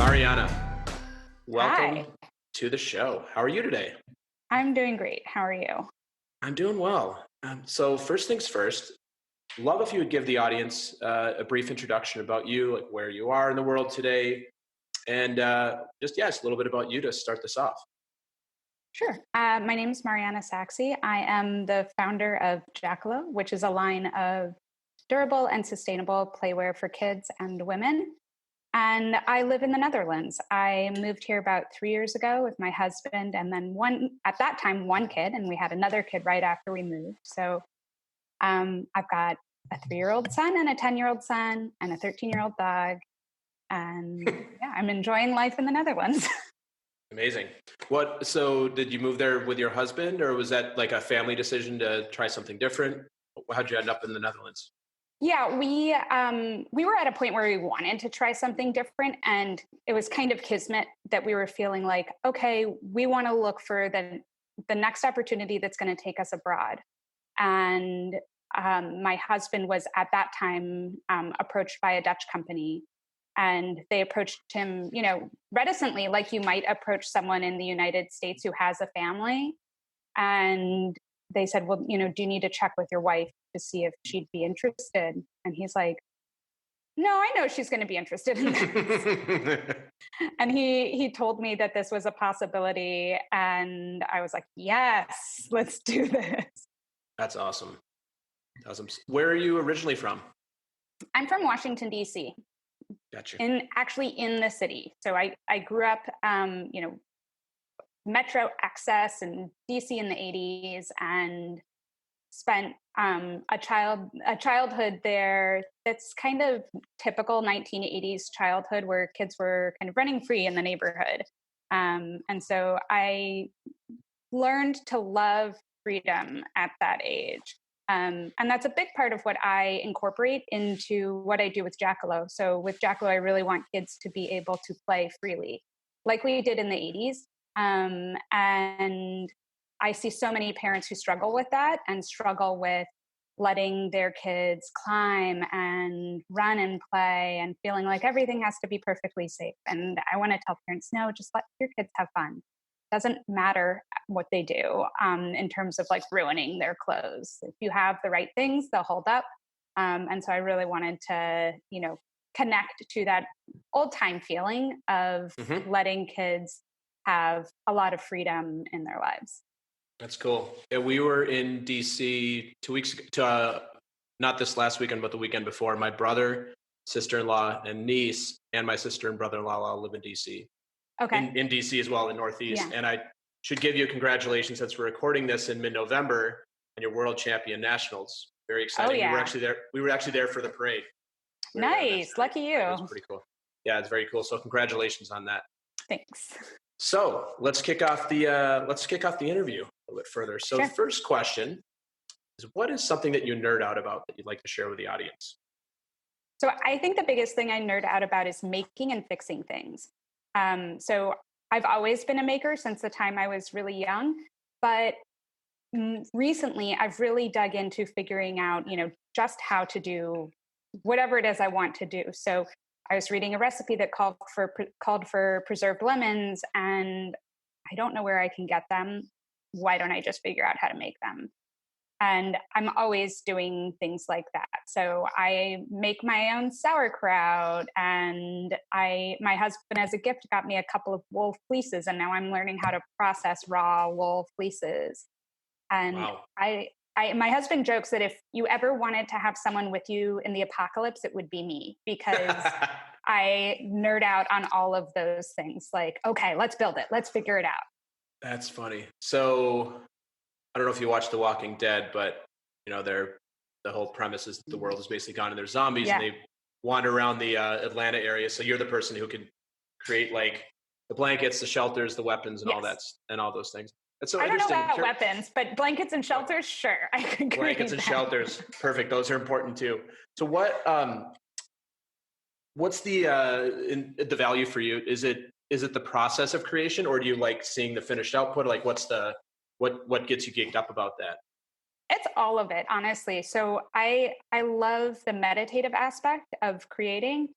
Mariana, welcome Hi, to the show. How are you today? I'm doing great. How are you? I'm doing well. So first things first, love if you would give the audience a brief introduction about you, like where you are in the world today, and just a little bit about you to start this off. Sure. My name is Marianna Sachse. I am the founder of Jackalo, which is a line of durable and sustainable playwear for kids and women. And I live in the Netherlands. I moved here about 3 years ago with my husband and then at that time, one kid, and we had another kid right after we moved. So I've got a 3-year-old son and a 10-year-old son and a 13-year-old dog. And yeah, I'm enjoying life in the Netherlands. Amazing. So did you move there with your husband, or was that like a family decision to try something different? How'd you end up in the Netherlands? Yeah, we were at a point where we wanted to try something different, and it was kind of kismet that we were feeling like, okay, we want to look for the next opportunity that's going to take us abroad. And my husband was at that time approached by a Dutch company, and they approached him, reticently, like you might approach someone in the United States who has a family, and they said, well, do you need to check with your wife to see if she'd be interested? And he's like, no, I know she's going to be interested in this. And he told me that this was a possibility. And I was like, yes, let's do this. That's awesome. Where are you originally from? I'm from Washington, D.C., Gotcha. in the city. So I grew up, metro access in DC in the 80s, and spent a childhood there that's kind of typical 1980s childhood, where kids were kind of running free in the neighborhood. And so I learned to love freedom at that age. And that's a big part of what I incorporate into what I do with Jackalo. So with Jackalo, I really want kids to be able to play freely, like we did in the 80s. And I see so many parents who struggle with that and struggle with letting their kids climb and run and play and feeling like everything has to be perfectly safe. And I want to tell parents, no, just let your kids have fun. Doesn't matter what they do in terms of like ruining their clothes. If you have the right things, they'll hold up. And so I really wanted to, connect to that old time feeling of letting kids have a lot of freedom in their lives. That's cool. Yeah, we were in DC 2 weeks ago, not this last weekend, but the weekend before. My brother, sister-in-law, and niece, and my sister and brother-in-law all live in DC. Okay. In DC as well, in Northeast. Yeah. And I should give you congratulations, since we're recording this in mid-November, and you're world champion nationals. Very exciting. Oh, yeah. We were actually there for the parade. Nice. Lucky you. It was pretty cool. Yeah, it's very cool. So congratulations on that. Thanks. So let's kick off the interview a little bit further. So Sure. The first question is, what is something that you nerd out about that you'd like to share with the audience? So I think the biggest thing I nerd out about is making and fixing things. So I've always been a maker since the time I was really young, but recently I've really dug into figuring out, just how to do whatever it is I want to do. So I was reading a recipe that called for preserved lemons, and I don't know where I can get them. Why don't I just figure out how to make them? And I'm always doing things like that. So I make my own sauerkraut, and my husband as a gift got me a couple of wool fleeces, and now I'm learning how to process raw wool fleeces. And Wow. My husband jokes that if you ever wanted to have someone with you in the apocalypse, it would be me, because I nerd out on all of those things. Like, okay, let's build it. Let's figure it out. That's funny. So I don't know if you watch The Walking Dead, but the whole premise is that the world is basically gone and there's zombies. Yeah. And they wander around the Atlanta area. So you're the person who can create like the blankets, the shelters, the weapons, and all that, and all those things. That's so I don't know interesting. about weapons, but blankets and shelters, sure, I can create Blankets and that. shelters, perfect. Those are important too. So what's the value for you? Is it the process of creation, or do you like seeing the finished output? Like, what gets you geeked up about that? It's all of it, honestly. So I love the meditative aspect of creating,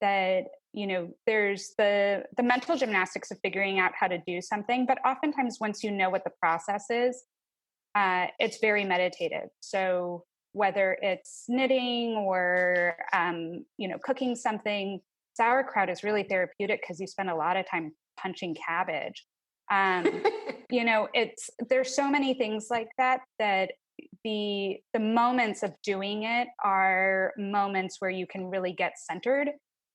that there's the mental gymnastics of figuring out how to do something, but oftentimes once you know what the process is, it's very meditative. So whether it's knitting or cooking something, sauerkraut is really therapeutic because you spend a lot of time punching cabbage. There's so many things like that the moments of doing it are moments where you can really get centered,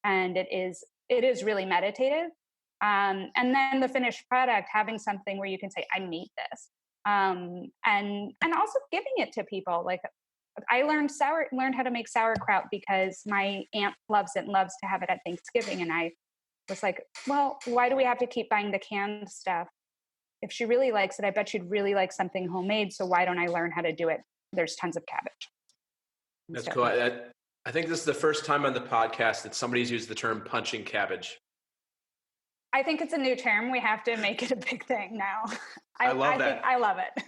and it is really meditative. And then the finished product, having something where you can say, I made this. And also giving it to people. Like I learned how to make sauerkraut because my aunt loves it and loves to have it at Thanksgiving. And I was like, well, why do we have to keep buying the canned stuff? If she really likes it, I bet she'd really like something homemade. So why don't I learn how to do it? There's tons of cabbage. That's cool. I think this is the first time on the podcast that somebody's used the term punching cabbage. I think it's a new term. We have to make it a big thing now. I love that. I love it.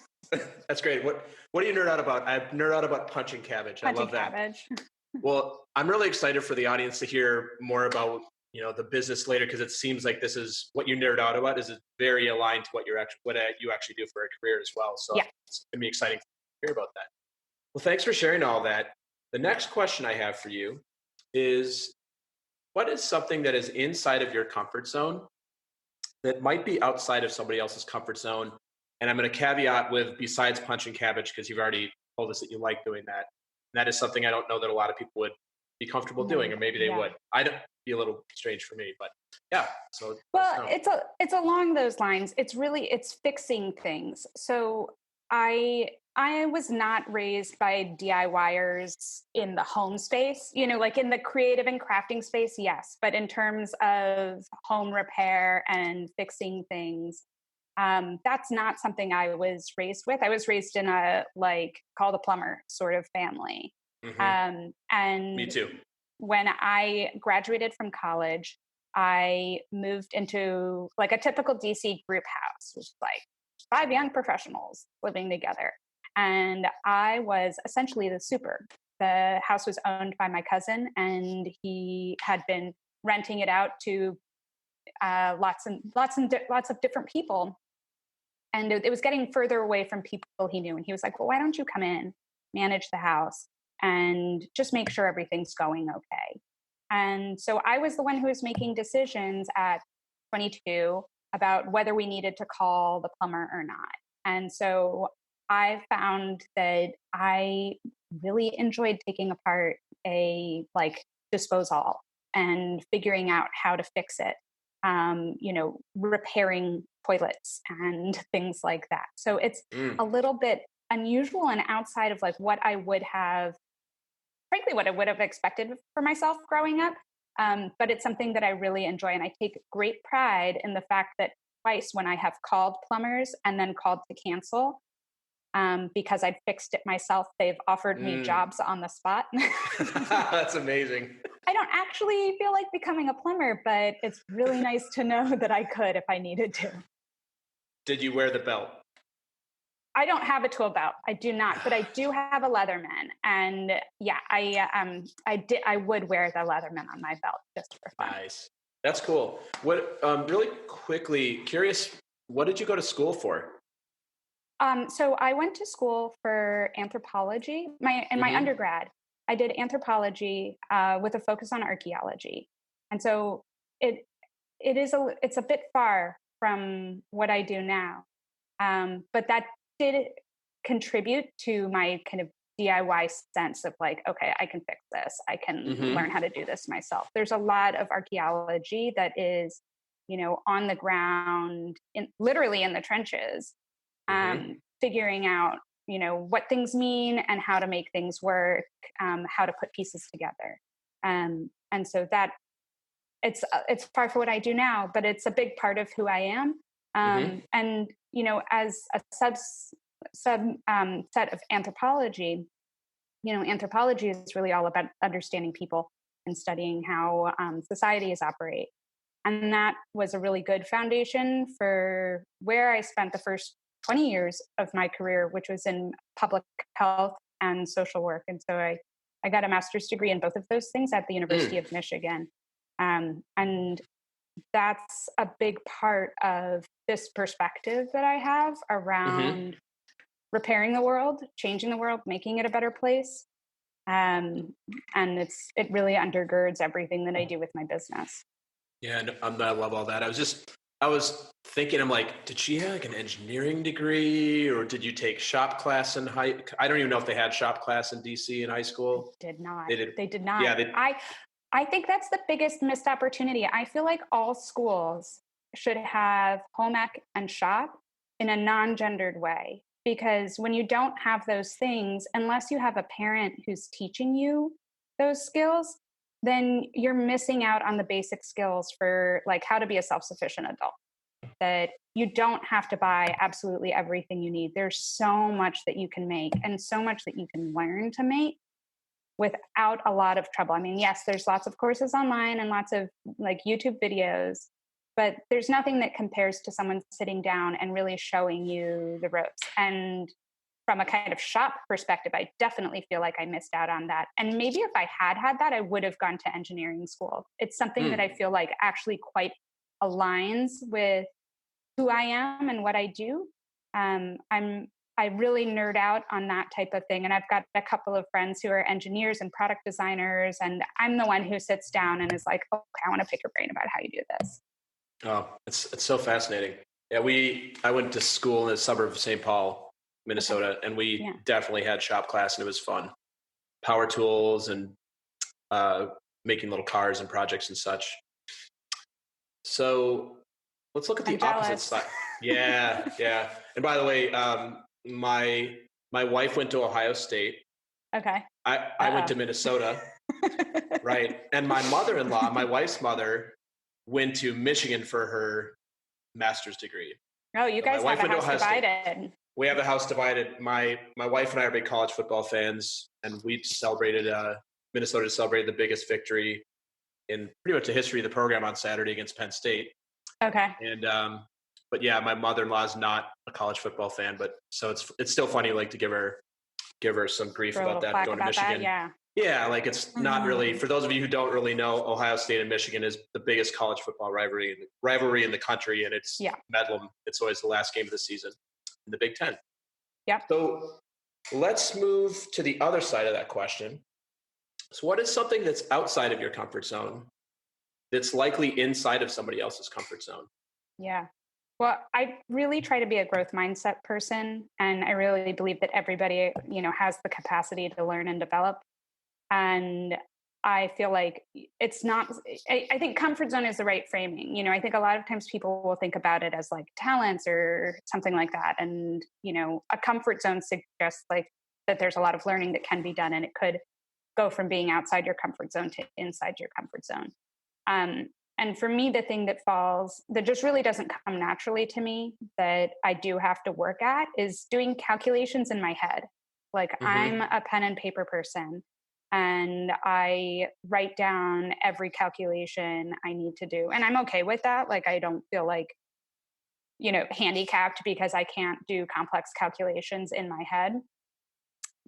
That's great. What do you nerd out about? I nerd out about punching cabbage. I love that. Cabbage. Well, I'm really excited for the audience to hear more about the business later, because it seems like this is what you nerd out about is very aligned to what you actually do for a career as well. So yeah, it's gonna be exciting to hear about that. Well, thanks for sharing all that. The next question I have for you is, what is something that is inside of your comfort zone that might be outside of somebody else's comfort zone? And I'm going to caveat with besides punching cabbage, because you've already told us that you like doing that. And that is something I don't know that a lot of people would be comfortable doing, or maybe they would. I don't be a little strange for me, but yeah. So it's along those lines. It's fixing things. So I was not raised by DIYers in the home space, like in the creative and crafting space, yes. But in terms of home repair and fixing things, that's not something I was raised with. I was raised in a call the plumber sort of family. Mm-hmm. And me too. When I graduated from college, I moved into a typical DC group house, which is 5 young professionals living together. And I was essentially the super. The house was owned by my cousin, and he had been renting it out to lots of different people. And it was getting further away from people he knew. And he was like, well, why don't you come in, manage the house, and just make sure everything's going okay? And so I was the one who was making decisions at 22 about whether we needed to call the plumber or not. And so I found that I really enjoyed taking apart a disposal and figuring out how to fix it, repairing toilets and things like that. So it's a little bit unusual and outside of what I would have expected for myself growing up. But it's something that I really enjoy. And I take great pride in the fact that twice when I have called plumbers and then called to cancel, because I'd fixed it myself, they've offered me jobs on the spot. That's amazing. I don't actually feel like becoming a plumber, but it's really nice to know that I could if I needed to. Did you wear the belt? I don't have a tool belt. I do not, but I do have a Leatherman. And yeah, I would wear the Leatherman on my belt just for fun. Nice. That's cool. What, really quickly, curious, what did you go to school for? So I went to school for anthropology. My undergrad, I did anthropology with a focus on archaeology. And so it's a bit far from what I do now. But that did contribute to my kind of DIY sense of okay, I can fix this. I can learn how to do this myself. There's a lot of archaeology that is, on the ground, literally in the trenches, figuring out, what things mean and how to make things work, how to put pieces together. And so that it's far from what I do now, but it's a big part of who I am. And, as a set of anthropology, anthropology is really all about understanding people and studying how societies operate. And that was a really good foundation for where I spent the first 20 years of my career, which was in public health and social work. And so I got a master's degree in both of those things at the University of Michigan. And that's a big part of this perspective that I have Mm-hmm. around repairing the world, changing the world, making it a better place. And it really undergirds everything that I do with my business. Yeah, and I love all that. I was thinking, I'm like, did she have like an engineering degree, or did you take shop class in I don't even know if they had shop class in DC in high school. Did not. They did. They did Yeah, not. they. I think that's the biggest missed opportunity. I feel like all schools should have home ec and shop in a non-gendered way, because when you don't have those things, unless you have a parent who's teaching you those skills, then you're missing out on the basic skills for like how to be a self-sufficient adult. That you don't have to buy absolutely everything you need. There's so much that you can make and so much that you can learn to make without a lot of trouble. I mean, yes, there's lots of courses online and lots of like YouTube videos, but there's nothing that compares to someone sitting down and really showing you the ropes. And from a kind of shop perspective, I definitely feel like I missed out on that. And maybe if I had that, I would have gone to engineering school. It's something that I feel like actually quite aligns with who I am and what I do. I really nerd out on that type of thing. And I've got a couple of friends who are engineers and product designers. And I'm the one who sits down and is like, okay, I want to pick your brain about how you do this. Oh, it's so fascinating. Yeah, I went to school in the suburb of St. Paul, Minnesota, Okay. and we Yeah. definitely had shop class, and it was fun. Power tools and making little cars and projects and such. So let's look at the I'm opposite jealous. side. Yeah, yeah. And by the way, my wife went to Ohio State. Okay. I went to Minnesota, right? And my mother-in-law, my wife's mother, went to Michigan for her master's degree. Oh, you So my guys wife have a went to house Ohio State. divided. We have a house divided. My wife and I are big college football fans, and we celebrated Minnesota celebrated the biggest victory in pretty much the history of the program on Saturday against Penn State. Okay. And but yeah, my mother-in-law is not a college football fan, but so it's still funny like to give her some grief For a about little that plaque going to about Michigan. that, yeah. Yeah, like it's not really, for those of you who don't really know, Ohio State and Michigan is the biggest college football rivalry in the country, and it's Bedlam. It's always the last game of the season in the Big Ten. Yeah. So let's move to the other side of that question. So what is something that's outside of your comfort zone that's likely inside of somebody else's comfort zone? Yeah. Well, I really try to be a growth mindset person, and I really believe that everybody, has the capacity to learn and develop. And I feel like it's not, I think comfort zone is the right framing. I think a lot of times people will think about it as like talents or something like that. And, a comfort zone suggests like that there's a lot of learning that can be done, and it could go from being outside your comfort zone to inside your comfort zone. And for me, the thing that just really doesn't come naturally to me, that I do have to work at, is doing calculations in my head. Like I'm a pen and paper person, and I write down every calculation I need to do. And I'm okay with that. Like I don't feel like, handicapped because I can't do complex calculations in my head.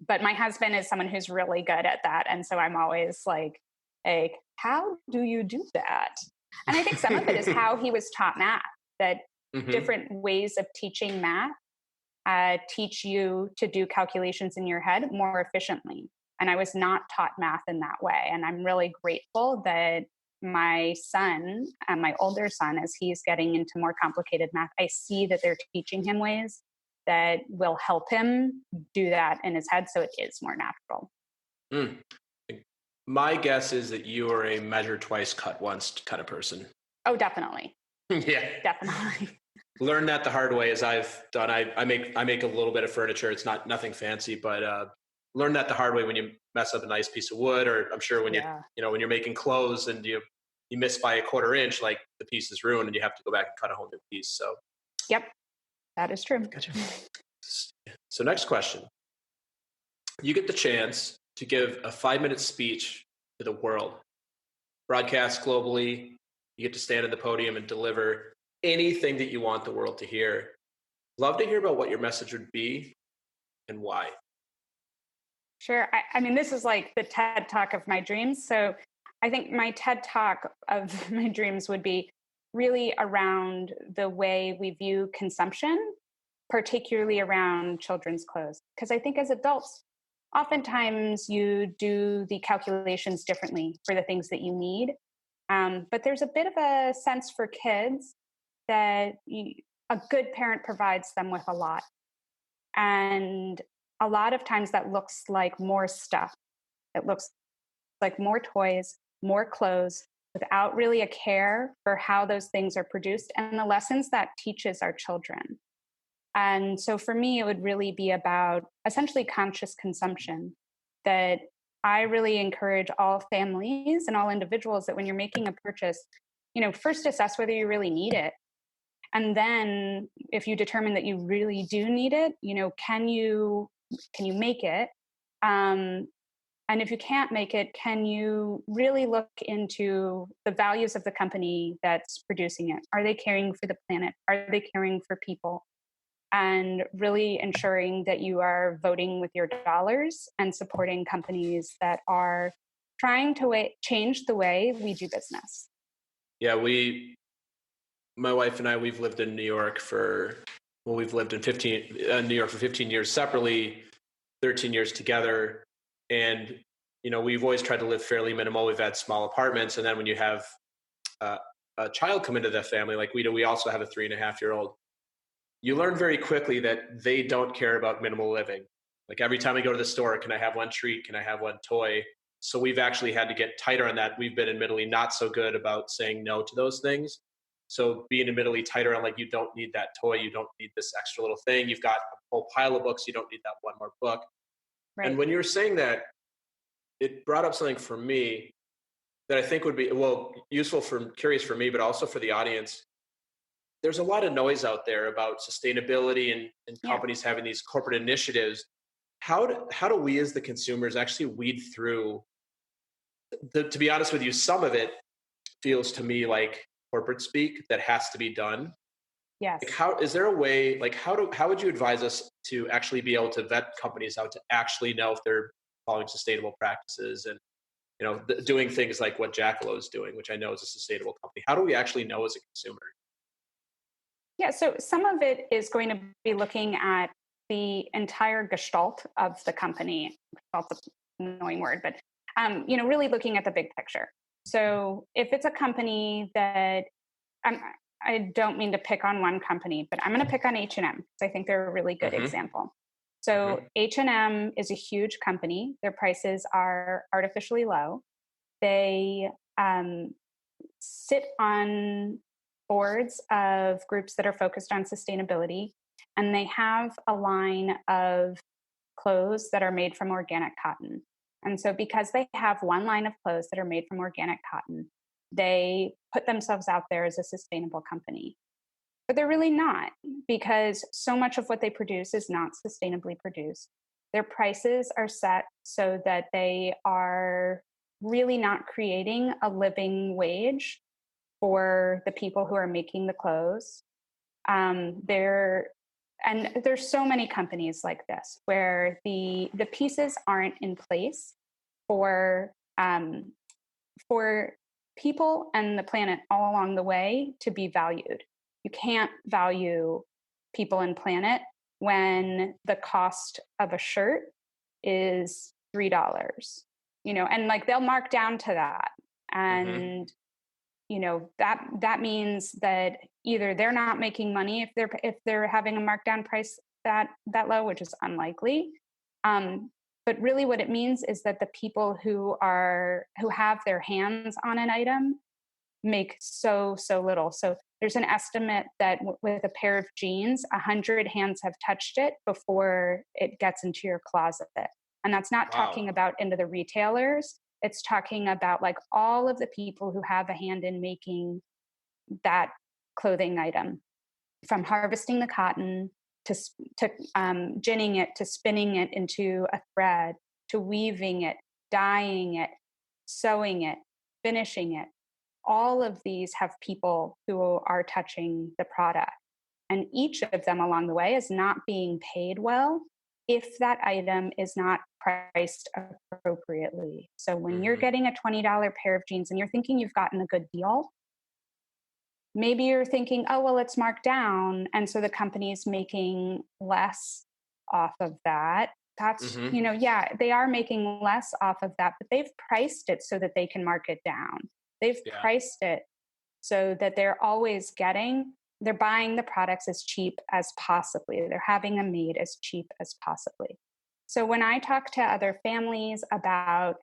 But my husband is someone who's really good at that. And so I'm always like, hey, how do you do that? And I think some of it is how he was taught math, that different ways of teaching math teach you to do calculations in your head more efficiently. And I was not taught math in that way. And I'm really grateful that my son, my older son, as he's getting into more complicated math, I see that they're teaching him ways that will help him do that in his head so it is more natural. Mm. My guess is that you are a measure twice, cut once kind of person. Oh, definitely. Yeah. Definitely. Learn that the hard way, as I've done. I make a little bit of furniture. It's nothing fancy, but learn that the hard way when you mess up a nice piece of wood, or I'm sure when when you're making clothes and you miss by a quarter inch, like the piece is ruined and you have to go back and cut a whole new piece. So yep, that is true. Gotcha. So next question. You get the chance to give a 5-minute speech to the world, broadcast globally. You get to stand at the podium and deliver anything that you want the world to hear. Love to hear about what your message would be and why. Sure. I mean, this is like the TED Talk of my dreams. So I think my TED talk of my dreams would be really around the way we view consumption, particularly around children's clothes. Because I think as adults, oftentimes you do the calculations differently for the things that you need. But there's a bit of a sense for kids that a good parent provides them with a lot. And a lot of times that looks like more stuff. It looks like more toys, more clothes, without really a care for how those things are produced and the lessons that teaches our children. And so for me, it would really be about essentially conscious consumption, that I really encourage all families and all individuals that when you're making a purchase, first assess whether you really need it. And then if you determine that you really do need it, can you make it? And if you can't make it, can you really look into the values of the company that's producing it? Are they caring for the planet? Are they caring for people? And really ensuring that you are voting with your dollars and supporting companies that are trying to change the way we do business. Yeah, my wife and I, we've lived in New York we've lived in New York for 15 years separately, 13 years together. And, we've always tried to live fairly minimal. We've had small apartments. And then when you have a child come into the family, like we do, we also have a 3.5-year-old. You learn very quickly that they don't care about minimal living. Like every time we go to the store, can I have one treat? Can I have one toy? So we've actually had to get tighter on that. We've been admittedly not so good about saying no to those things. So being admittedly tighter on like, you don't need that toy. You don't need this extra little thing. You've got a whole pile of books. You don't need that one more book. Right. And when you were saying that, it brought up something for me that I think would be, curious for me, but also for the audience. There's a lot of noise out there about sustainability and companies having these corporate initiatives. How do we as the consumers actually weed through to be honest with you, some of it feels to me like corporate speak that has to be done. Yes. Like how is there a way, like how would you advise us to actually be able to vet companies out to actually know if they're following sustainable practices and doing things like what Jackalo is doing, which I know is a sustainable company? How do we actually know as a consumer? Yeah, so some of it is going to be looking at the entire gestalt of the company. Gestalt's an annoying word, but really looking at the big picture. So if it's a company that I don't mean to pick on one company, but I'm going to pick on H&M because I think they're a really good example. So H&M is a huge company. Their prices are artificially low. They sit on boards of groups that are focused on sustainability, and they have a line of clothes that are made from organic cotton. And so because they have one line of clothes that are made from organic cotton, they put themselves out there as a sustainable company. But they're really not, because so much of what they produce is not sustainably produced. Their prices are set so that they are really not creating a living wage for the people who are making the clothes. And there's so many companies like this where the pieces aren't in place for people and the planet all along the way to be valued. You can't value people and planet when the cost of a shirt is $3, and like they'll mark down to that. And that means that either they're not making money if they're having a markdown price that low, which is unlikely. But really what it means is that the people who have their hands on an item make so little. So there's an estimate that with a pair of jeans, 100 hands have touched it before it gets into your closet. And that's not talking about into the retailers. It's talking about like all of the people who have a hand in making that clothing item, from harvesting the cotton to ginning it, to spinning it into a thread, to weaving it, dyeing it, sewing it, finishing it. All of these have people who are touching the product. And each of them along the way is not being paid well if that item is not priced appropriately. So when you're Mm-hmm. getting a $20 pair of jeans and you're thinking you've gotten a good deal, maybe you're thinking, oh, well, it's marked down. And so the company's making less off of that. That's, Mm-hmm. yeah, they are making less off of that, but they've priced it so that they can mark it down. They've Yeah. priced it so that they're buying the products as cheap as possibly. They're having them made as cheap as possibly. So when I talk to other families about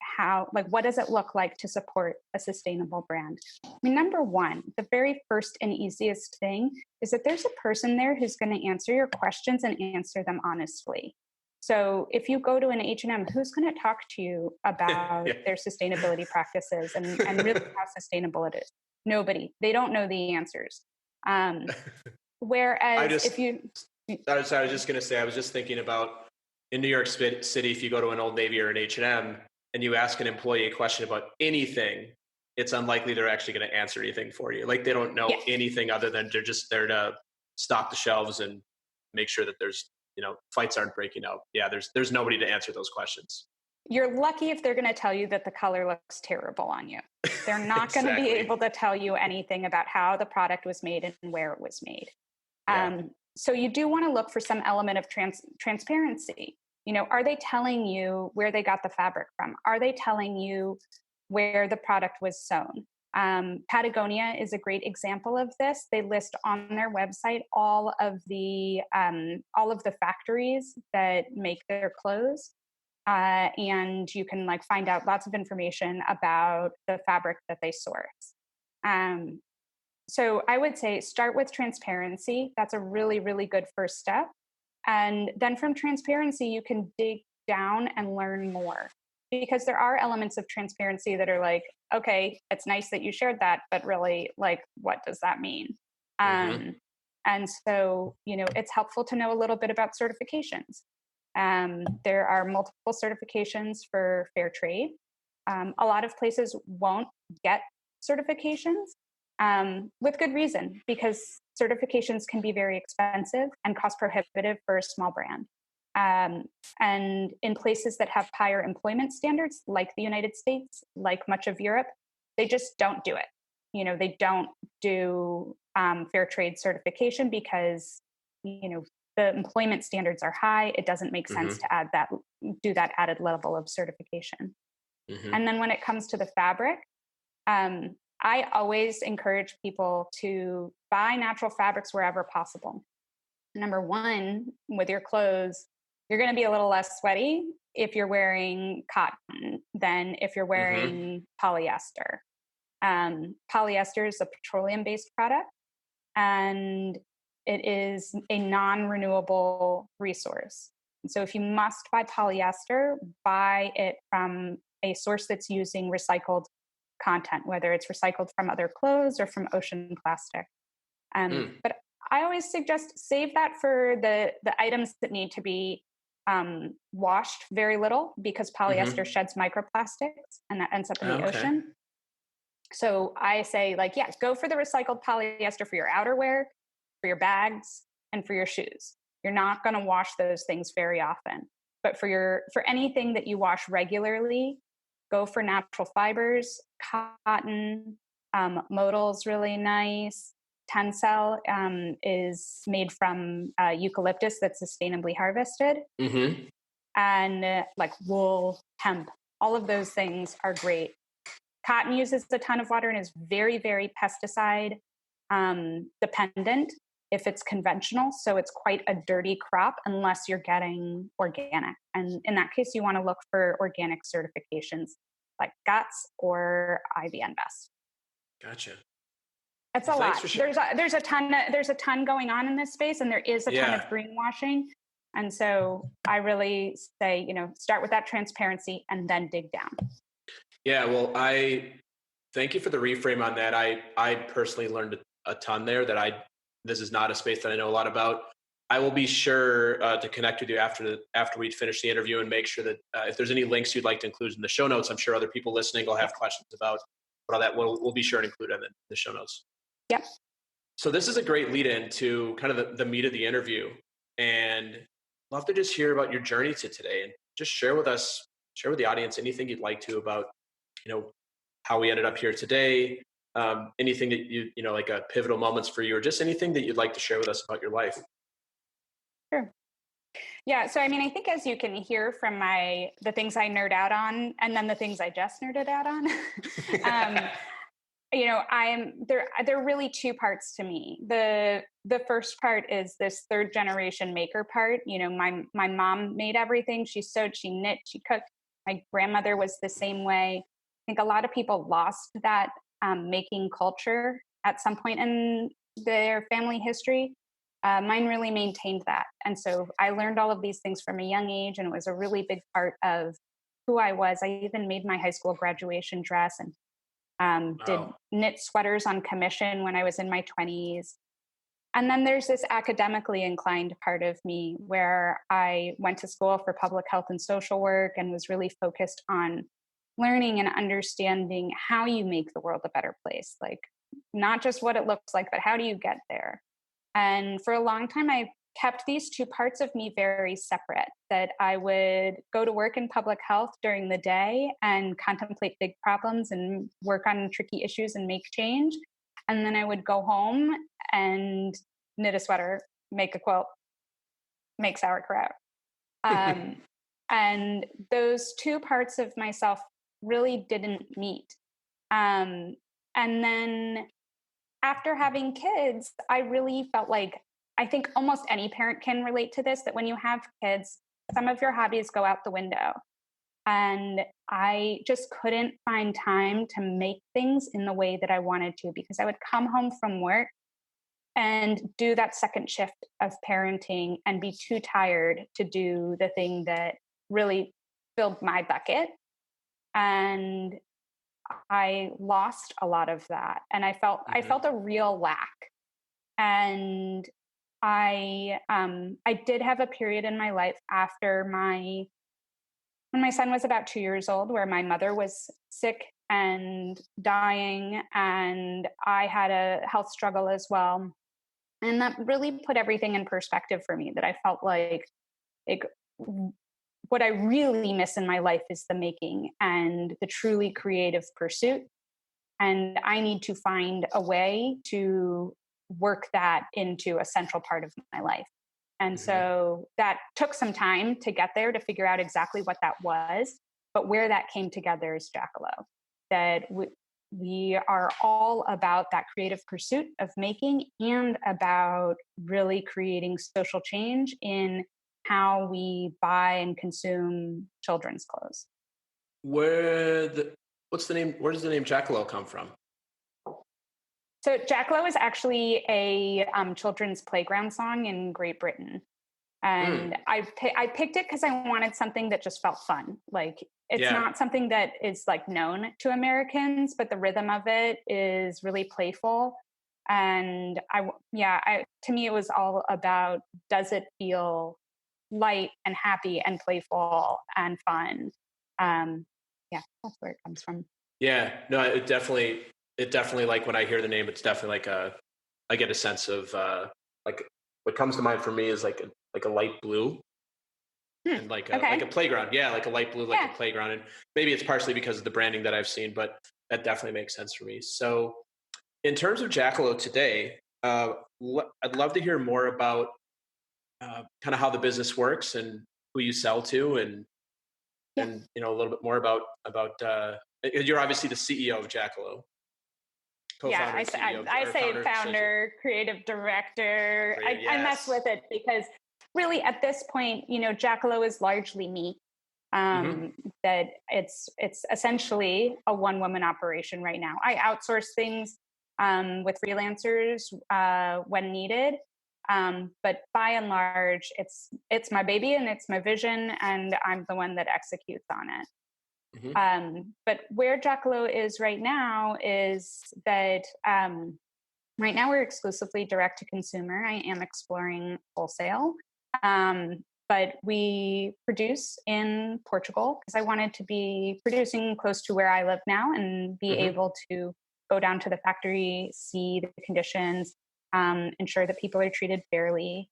what does it look like to support a sustainable brand? I mean, number one, the very first and easiest thing is that there's a person there who's going to answer your questions and answer them honestly. So if you go to an H&M, who's going to talk to you about Yeah. their sustainability practices and really how sustainable it is? Nobody. They don't know the answers. Whereas if you... I was just going to say, I was just thinking about in New York City, if you go to an Old Navy or an H&M and you ask an employee a question about anything, it's unlikely they're actually going to answer anything for you. Like they don't know anything other than they're just there to stock the shelves and make sure that there's, fights aren't breaking out. Yeah, there's nobody to answer those questions. You're lucky if they're going to tell you that the color looks terrible on you. They're not going to be able to tell you anything about how the product was made and where it was made. Yeah. So you do want to look for some element of transparency. Are they telling you where they got the fabric from? Are they telling you where the product was sewn? Patagonia is a great example of this. They list on their website all of the factories that make their clothes. And you can find out lots of information about the fabric that they source. So I would say start with transparency. That's a really, really good first step. And then from transparency, you can dig down and learn more, because there are elements of transparency that are okay, it's nice that you shared that, but really, what does that mean? Mm-hmm. And so, it's helpful to know a little bit about certifications. There are multiple certifications for fair trade. A lot of places won't get certifications with good reason, because certifications can be very expensive and cost prohibitive for a small brand. And in places that have higher employment standards, like the United States, like much of Europe, they just don't do it. They don't do fair trade certification because, the employment standards are high. It doesn't make sense to do that added level of certification. Mm-hmm. And then when it comes to the fabric, I always encourage people to buy natural fabrics wherever possible. Number one, with your clothes, you're going to be a little less sweaty if you're wearing cotton than if you're wearing polyester. Polyester is a petroleum-based product, and it is a non-renewable resource. And so if you must buy polyester, buy it from a source that's using recycled content, whether it's recycled from other clothes or from ocean plastic. But I always suggest save that for the items that need to be washed very little, because polyester sheds microplastics and that ends up in the ocean. So I say go for the recycled polyester for your outerwear, for your bags, and for your shoes. You're not going to wash those things very often. But for anything that you wash regularly, go for natural fibers. Cotton, modal's really nice. Tencel is made from eucalyptus that's sustainably harvested. And wool, hemp, all of those things are great. Cotton uses a ton of water and is very, very pesticide dependent if it's conventional. So it's quite a dirty crop unless you're getting organic. And in that case, you want to look for organic certifications like GUTS or IVN Best. Gotcha. It's a lot. There's a ton going on in this space, and there is a ton of greenwashing. And so I really say, start with that transparency and then dig down. Yeah, well, I thank you for the reframe on that. I personally learned a ton there this is not a space that I know a lot about. I will be sure to connect with you after we finish the interview and make sure that if there's any links you'd like to include in the show notes, I'm sure other people listening will have questions about all that. We'll be sure to include them in the show notes. Yep. So this is a great lead in to kind of the meat of the interview. And love to just hear about your journey to today, and just share with us, share with the audience anything you'd like to about, how we ended up here today. Anything that like a pivotal moments for you, or just anything that you'd like to share with us about your life. Sure. Yeah. So, I mean, I think as you can hear from the things I nerd out on, and then the things I just nerded out on, there are really two parts to me. The first part is this third generation maker part. My mom made everything. She sewed, she knit, she cooked. My grandmother was the same way. I think a lot of people lost that making culture at some point in their family history. Mine really maintained that. And so I learned all of these things from a young age, and it was a really big part of who I was. I even made my high school graduation dress, and did Wow. knit sweaters on commission when I was in my 20s. And then there's this academically inclined part of me where I went to school for public health and social work and was really focused on learning and understanding how you make the world a better place. Like, not just what it looks like, but how do you get there? And for a long time, I kept these two parts of me very separate, that I would go to work in public health during the day and contemplate big problems and work on tricky issues and make change. And then I would go home and knit a sweater, make a quilt, make sauerkraut. Um, and those two parts of myself really didn't meet. And then after having kids, I really felt like, I think almost any parent can relate to this, that when you have kids, some of your hobbies go out the window. And I just couldn't find time to make things in the way that I wanted to, because I would come home from work and do that second shift of parenting and be too tired to do the thing that really filled my bucket. And I lost a lot of that. And I Mhm. felt a real lack. And I did have a period in my life after when my son was about 2 years old, where my mother was sick and dying, and I had a health struggle as well. And that really put everything in perspective for me, that I felt like what I really miss in my life is the making and the truly creative pursuit. And I need to find a way to work that into a central part of my life. And Mhm. so that took some time to get there, to figure out exactly what that was. But where that came together is Jackalo, that we are all about that creative pursuit of making, and about really creating social change in how we buy and consume children's clothes. Where the what's the name? Where does the name Jackalo come from? So Jackalo is actually a children's playground song in Great Britain. Mm. And I picked it because I wanted something that just felt fun. Like, it's Yeah. not something that is like known to Americans, but the rhythm of it is really playful. And to me, it was all about, does it feel light and happy and playful and fun? Um, yeah, that's where it comes from. Yeah. No, it definitely like when I hear the name, it's definitely like I get a sense of like what comes to mind for me is like a light blue, Hmm, and like a okay. playground. Yeah, like a light blue, like a Yeah. playground. And maybe it's partially because of the branding that I've seen, but that definitely makes sense for me. So in terms of Jackalo today, I'd love to hear more about kind of how the business works and who you sell to, Yeah. and a little bit more about you're obviously the CEO of Jackalo, Yeah, co-founder and CEO I or say founder, should I say? founder, creative director. Creative, I mess yes. with it because really at this point, Jackalo is largely me. Hmm. Um, that it's essentially a one woman operation right now. I outsource things with freelancers when needed, but by and large, it's my baby and it's my vision, and I'm the one that executes on it. Hmm. But where Jackalo is right now is that right now we're exclusively direct to consumer. I am exploring wholesale. But we produce in Portugal because I wanted to be producing close to where I live now and be Hmm. able to go down to the factory, see the conditions, ensure that people are treated fairly.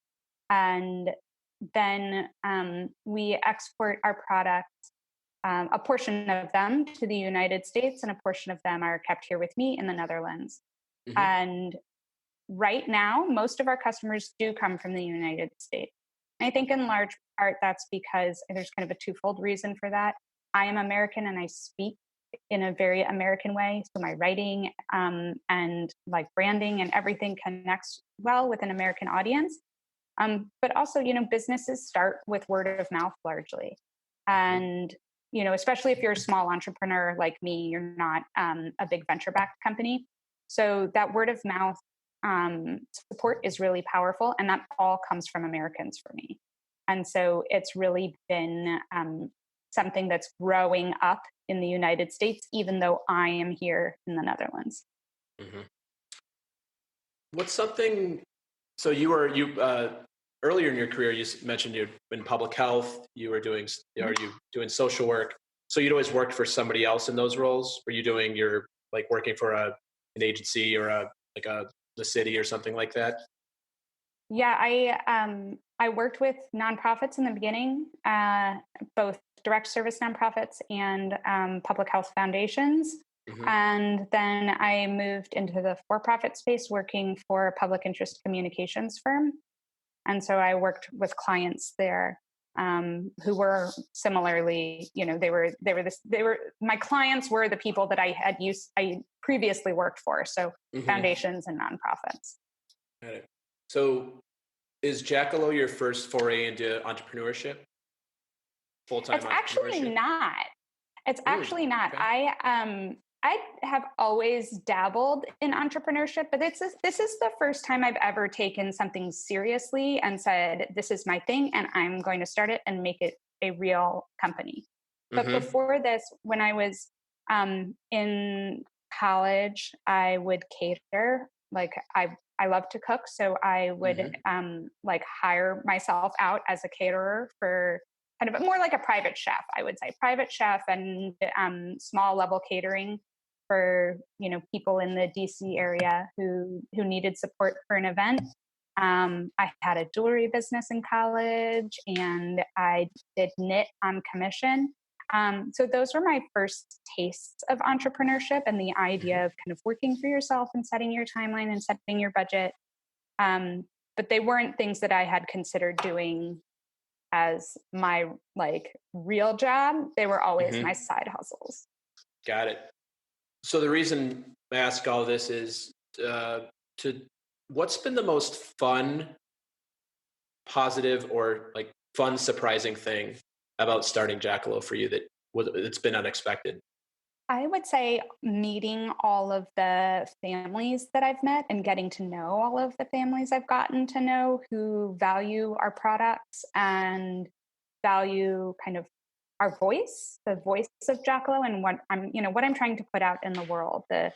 And then we export our products, a portion of them to the United States, and a portion of them are kept here with me in the Netherlands. Mm-hmm. And right now, most of our customers do come from the United States. And I think in large part that's because there's kind of a twofold reason for that. I am American and I speak in a very American way. So my writing and like branding and everything connects well with an American audience. But also, businesses start with word of mouth largely. And, especially if you're a small entrepreneur like me, you're not a big venture-backed company. So that word of mouth support is really powerful. And that all comes from Americans for me. And so it's really been something that's growing up in the United States, even though I am here in the Netherlands. Mm-hmm. What's something, so you earlier in your career, you mentioned you're in public health, you were doing, are you doing social work? So you'd always worked for somebody else in those roles? Were you doing working for an agency or the city or something like that? Yeah, I worked with nonprofits in the beginning, both direct service nonprofits and public health foundations. Mm-hmm. And then I moved into the for-profit space working for a public interest communications firm. And so I worked with clients there who were similarly, my clients were the people that I previously worked for. So Mm-hmm. foundations and nonprofits. Got it. So is Jackalo your first foray into entrepreneurship? Full-time It's actually not. It's actually not. Okay. I have always dabbled in entrepreneurship, but this is the first time I've ever taken something seriously and said, this is my thing and I'm going to start it and make it a real company. But Mm-hmm. before this, when I was in college, I would cater. Like I love to cook. So I would Mm-hmm. hire myself out as a caterer for kind of more like a private chef, I would say, private chef and small level catering for people in the DC area who needed support for an event. I had a jewelry business in college, and I did knit on commission. So those were my first tastes of entrepreneurship and the idea of kind of working for yourself and setting your timeline and setting your budget. But they weren't things that I had considered doing as my real job. They were always Mm-hmm. my side hustles. Got it. So the reason I ask all this is what's been the most fun, positive, or fun, surprising thing about starting Jackalo for you it's been unexpected? I would say meeting all of the families that I've met and getting to know all of the families I've gotten to know who value our products and value kind of our voice, the voice of Jackalo, and what I'm trying to put out in the world, the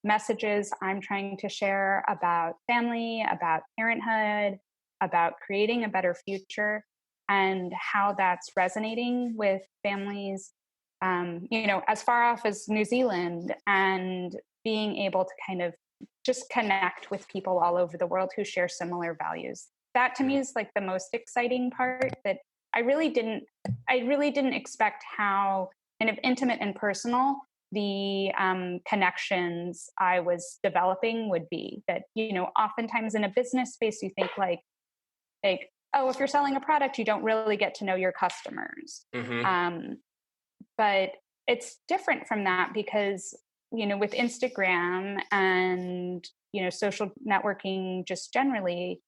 messages I'm trying to share about family, about parenthood, about creating a better future, and how that's resonating with families, as far off as New Zealand, and being able to kind of just connect with people all over the world who share similar values. That to me is the most exciting part, that I really didn't expect how kind of intimate and personal the connections I was developing would be. That, oftentimes in a business space, you think oh, if you're selling a product, you don't really get to know your customers. Mm-hmm. But it's different from that because, with Instagram and, social networking just generally,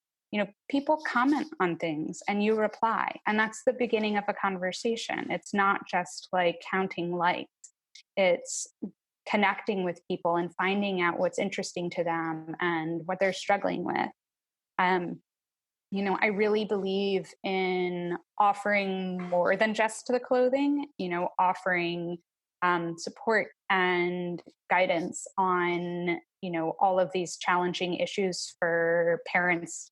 people comment on things and you reply. And that's the beginning of a conversation. It's not just counting likes. It's connecting with people and finding out what's interesting to them and what they're struggling with. I really believe in offering more than just the clothing, offering support and guidance on, all of these challenging issues for parents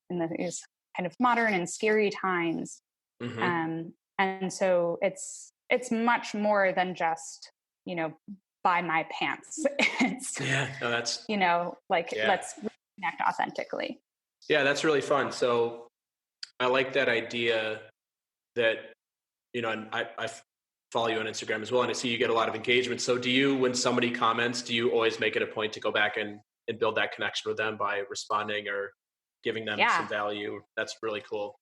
in these kind of modern and scary times. Mm-hmm. And so it's much more than just, buy my pants. It's, that's, let's connect authentically. Yeah, that's really fun. So I like that idea that, and I follow you on Instagram as well, and I see you get a lot of engagement. So do you, when somebody comments, do you always make it a point to go back and build that connection with them by responding or giving them some Yeah. value? That's really cool.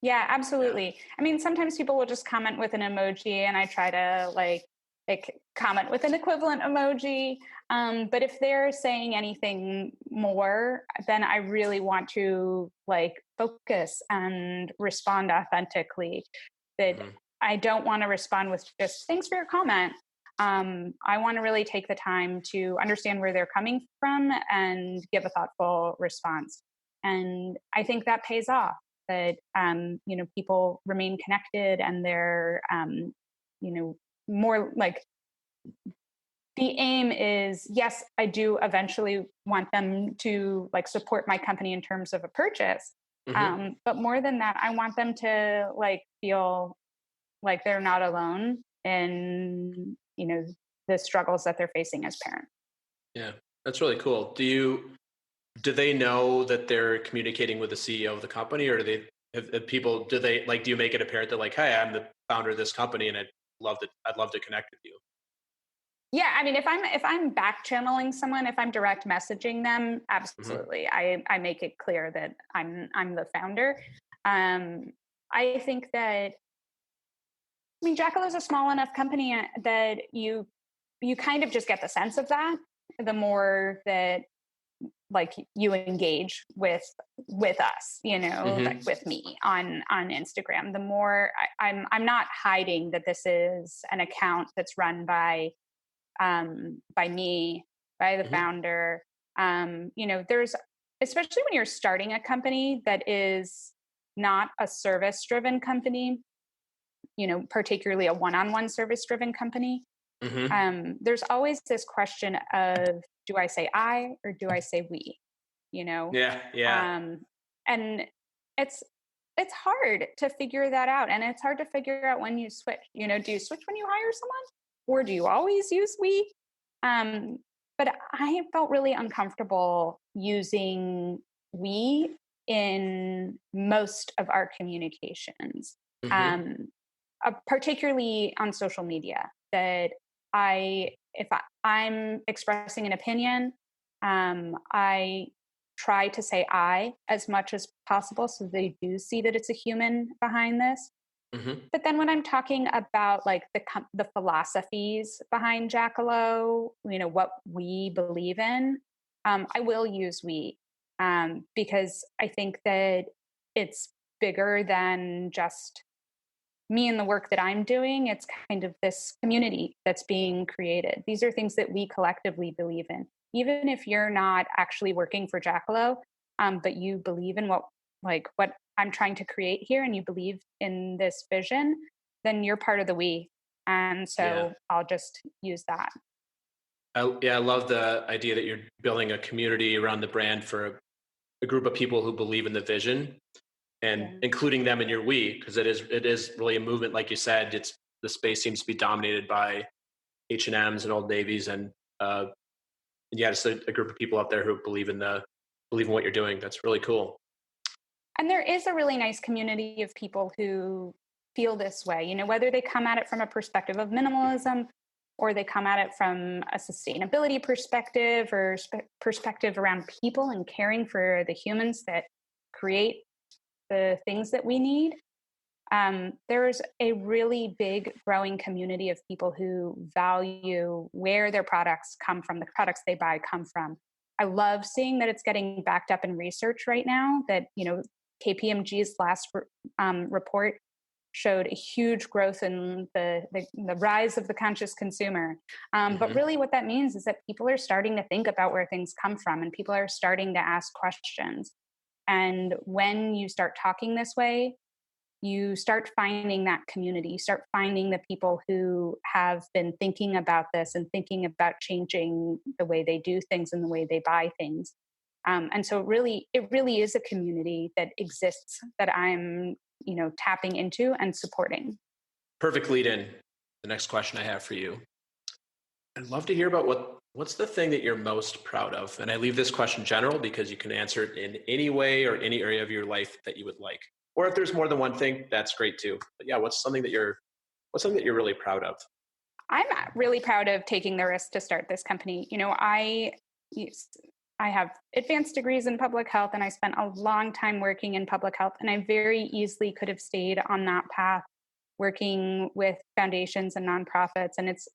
Yeah, Yeah. absolutely. I mean, sometimes people will just comment with an emoji and I try to like comment with an equivalent emoji. But if they're saying anything more, then I really want to like focus and respond authentically. That Mhm. I don't want to respond with just thanks for your comment. I want to really take the time to understand where they're coming from and give a thoughtful response. And I think that pays off that people remain connected and they're more like the aim is, yes, I do eventually want them to like support my company in terms of a purchase, Mhm. but more than that I want them to like feel like they're not alone in the struggles that they're facing as parents. Yeah. That's really cool. Do they know that they're communicating with the CEO of the company, or do they have people, do they like, do you make it apparent that like, hey, I'm the founder of this company and I'd love to connect with you? Yeah, I mean, if I'm back channeling someone, if I'm direct messaging them, Hmm. absolutely, I make it clear that I'm the founder. Um, I think that I mean Jackalo is a small enough company that you kind of just get the sense of that the more that like you engage with us, like Hmm. with me on Instagram. The more I'm not hiding that this is an account that's run by me, by the Hmm. founder. There's especially when you're starting a company that is not a service driven company, particularly a one-on-one service driven company. Hmm. There's always this question of do I say I or do I say we? You know, Yeah. Yeah. um, and it's it's hard to figure that out, and it's hard to figure out when you switch. Do you switch when you hire someone, or do you always use we? Um, but I felt really uncomfortable using we in most of our communications, Hmm. um, particularly on social media. That if I'm expressing an opinion, I try to say I as much as possible so they do see that it's a human behind this. Hmm. But then when I'm talking about like the philosophies behind Jackalo, what we believe in, I will use we, because I think that it's bigger than just me and the work that I'm doing. It's kind of this community that's being created. These are things that we collectively believe in. Even if you're not actually working for Jackalo, but you believe in what I'm trying to create here and you believe in this vision, then you're part of the we. And Yeah. so I'll just use that. Yeah. I love the idea that you're building a community around the brand for a group of people who believe in the vision and Yeah. including them in your we, because it is really a movement. Like you said, the space seems to be dominated by H&Ms and Old Navies uh, and yeah, just a group of people out there who believe in what you're doing. That's really cool. And there is a really nice community of people who feel this way, whether they come at it from a perspective of minimalism or they come at it from a sustainability perspective or perspective around people and caring for the humans that create the things that we need. There's a really big growing community of people who value where their products come from, the products they buy come from. I love seeing that it's getting backed up in research right now. That KPMG's last report showed a huge growth in the rise of the conscious consumer. But Hmm. really, what that means is that people are starting to think about where things come from, and people are starting to ask questions. And when you start talking this way, you start finding that community. You start finding the people who have been thinking about this and thinking about changing the way they do things and the way they buy things. And so it really is a community that exists that I'm, tapping into and supporting. Perfect lead in. The next question I have for you. I'd love to hear about what's the thing that you're most proud of? And I leave this question general because you can answer it in any way or any area of your life that you would like. Or if there's more than one thing, that's great too. But yeah, what's something that you're really proud of? I'm really proud of taking the risk to start this company. I have advanced degrees in public health, and I spent a long time working in public health, and I very easily could have stayed on that path working with foundations and nonprofits, and it's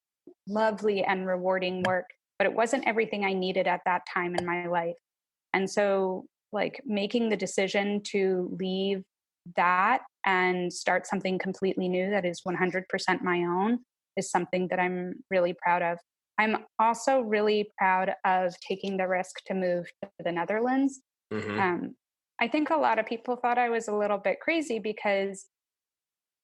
lovely and rewarding work, but it wasn't everything I needed at that time in my life. And so, like, making the decision to leave that and start something completely new that is 100% my own is something that I'm really proud of. I'm also really proud of taking the risk to move to the Netherlands. Mm-hmm. I think a lot of people thought I was a little bit crazy because,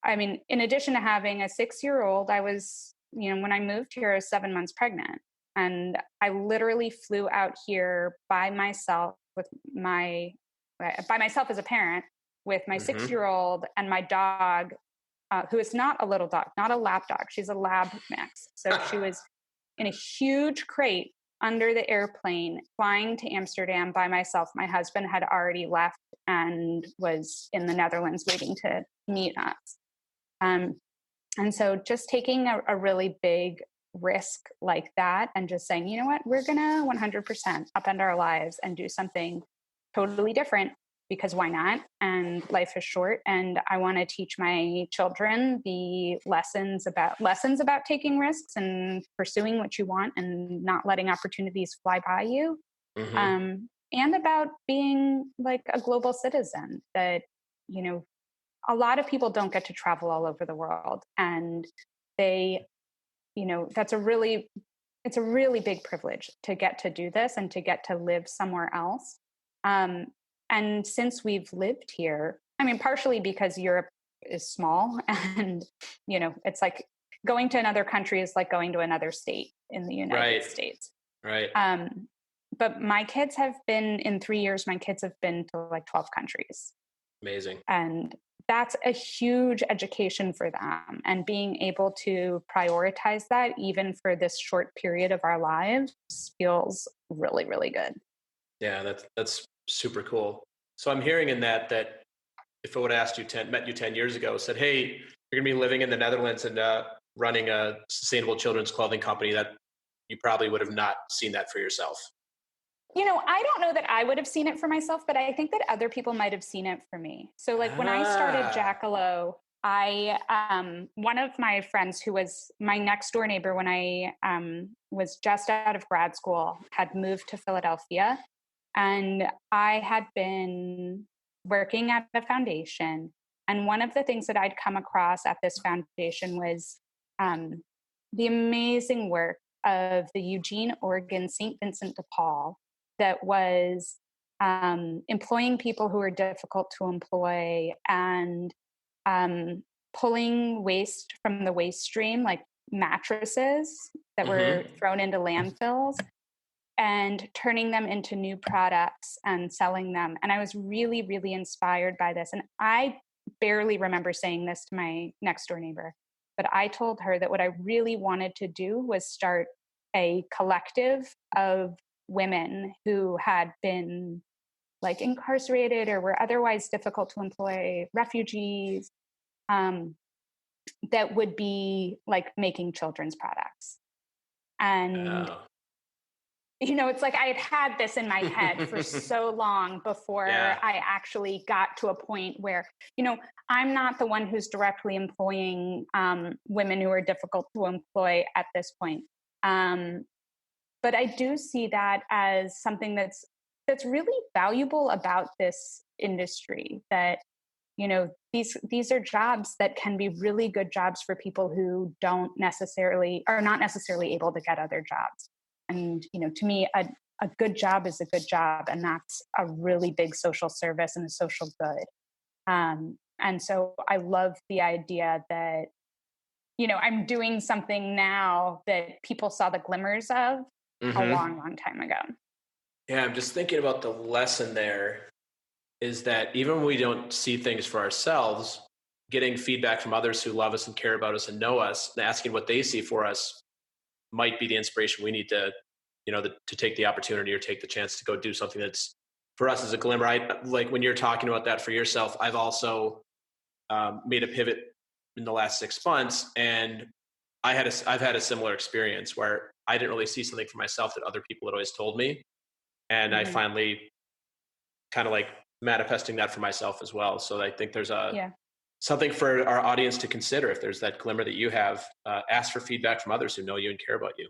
I mean, in addition to having a 6-year-old, I was, when I moved here, I was 7 months pregnant. And I literally flew out here by myself by myself as a parent with my Mm-hmm. 6-year-old and my dog, who is not a little dog, not a lap dog. She's a lab mix. So she was in a huge crate under the airplane flying to Amsterdam by myself. My husband had already left and was in the Netherlands waiting to meet us. And so just taking a really big risk like that and just saying, you know what, we're going to 100% upend our lives and do something totally different, because why not? And life is short. And I want to teach my children the lessons about taking risks and pursuing what you want and not letting opportunities fly by you. Mm-hmm. And about being like a global citizen that, a lot of people don't get to travel all over the world, and it's a really big privilege to get to do this and to get to live somewhere else. And since we've lived here, I mean, partially because Europe is small and, it's like going to another country is like going to another state in the United States. Right. But in 3 years, my kids have been to like 12 countries. Amazing. And that's a huge education for them. And being able to prioritize that, even for this short period of our lives, feels really, really good. Yeah, that's super cool. So I'm hearing in that if I would have met you 10 years ago, said, hey, you're going to be living in the Netherlands and running a sustainable children's clothing company, that you probably would have not seen that for yourself. I don't know that I would have seen it for myself, but I think that other people might have seen it for me. So like when I started Jackalo, one of my friends who was my next door neighbor when I was just out of grad school had moved to Philadelphia, and I had been working at a foundation. And one of the things that I'd come across at this foundation was the amazing work of the Eugene, Oregon St. Vincent de Paul, that was employing people who were difficult to employ and pulling waste from the waste stream, like mattresses that were thrown into landfills, and turning them into new products and selling them. And I was really, really inspired by this. And I barely remember saying this to my next door neighbor, but I told her that what I really wanted to do was start a collective of women who had been like incarcerated or were otherwise difficult to employ, refugees, that would be like making children's products. And it's like I had this in my head for so long before I actually got to a point where, I'm not the one who's directly employing women who are difficult to employ at this point. But I do see that as something that's really valuable about this industry, that, these are jobs that can be really good jobs for people who are not necessarily able to get other jobs. And, to me, a good job is a good job. And that's a really big social service and a social good. And so I love the idea that, I'm doing something now that people saw the glimmers of a long, long time ago. Yeah, I'm just thinking about the lesson there is that even when we don't see things for ourselves, getting feedback from others who love us and care about us and know us and asking what they see for us might be the inspiration we need to, to take the opportunity or take the chance to go do something that's for us as a glimmer, I like when you're talking about that for yourself, I've also made a pivot in the last 6 months, and I've had a similar experience where I didn't really see something for myself that other people had always told me, and I Mhm. finally kind of like manifesting that for myself as well. So I think there's a Yeah. something for our audience to consider. If there's that glimmer that you have, ask for feedback from others who know you and care about you.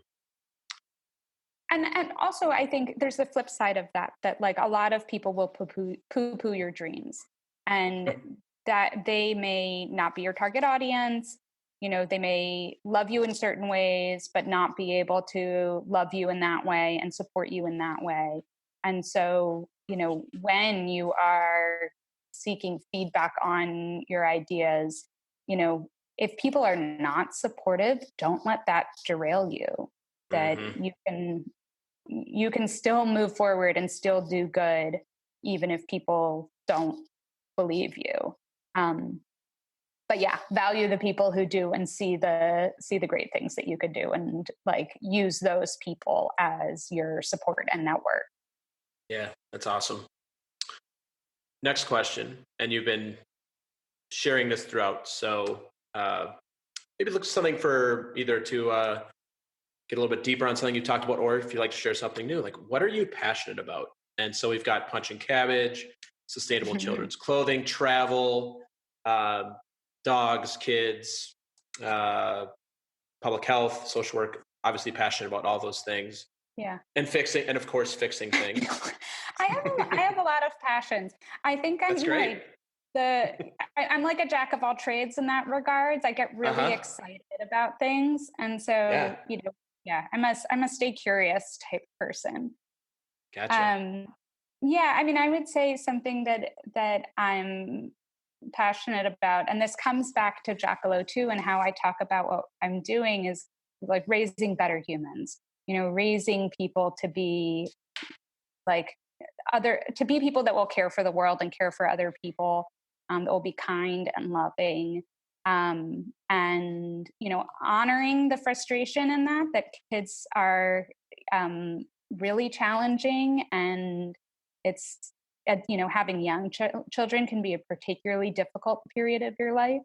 And also I think there's the flip side of that, that like a lot of people will poo-poo your dreams, and that they may not be your target audience. You know, they may love you in certain ways, but not be able to love you in that way and support you in that way. And so, you know, when you are seeking feedback on your ideas, you know, if people are not supportive, don't let that derail you. That Hmm. you can still move forward and still do good even if people don't believe you. um, but yeah, value the people who do and see the great things that you could do, and like use those people as your support and network. Yeah, that's awesome. Next question, and you've been sharing this throughout, so maybe look something for either to get a little bit deeper on something you talked about, or if you'd like to share something new, like what are you passionate about? And so we've got punching cabbage, sustainable children's clothing, travel, um, dogs, kids, uh, public health, social work. Obviously, passionate about all those things, Yeah. and fixing, and of course, fixing things. I have a lot of passions. I think That's I'm great. like I'm like a jack of all trades in that regards. I get Uh really huh. excited about things, and Yeah. so you know, yeah, I'm a stay curious type person. Gotcha. Um, yeah, I mean, I would say something that I'm passionate about, and this comes back to Jackalo too, and how I talk about what I'm doing is like raising better humans. You know, raising people to be like to be people that will care for the world and care for other people, that will be kind and loving, and you know, honoring the frustration in that kids are um, really challenging, and it's you know, having young children can be a particularly difficult period of your life.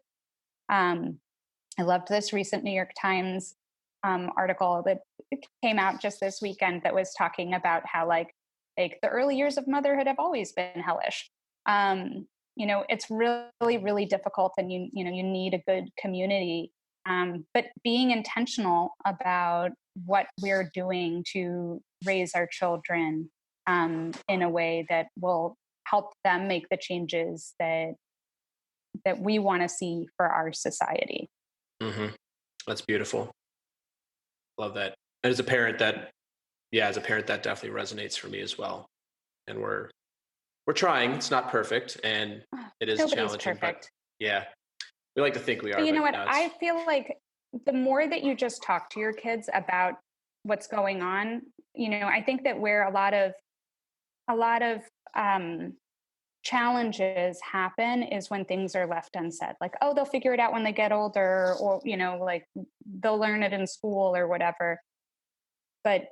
um, I loved this recent New York Times article that came out just this weekend that was talking about how like the early years of motherhood have always been hellish. You know, it's really really difficult, and you know, you need a good community. But being intentional about what we're doing to raise our children in a way that will help them make the changes that we want to see for our society. Hmm. That's beautiful. Love that. And as a parent, that yeah, as a parent, that definitely resonates for me as well. And we're trying. It's not perfect, and it is Nobody's challenging, but perfect. yeah, we like to think we But are. you know But what? no, I it's feel like the more that you just talk to your kids about what's going on, you know, I think that where a lot of um, challenges happen is when things are left unsaid. Like, oh, they'll figure it out when they get older, or you know, like they'll learn it in school or whatever. But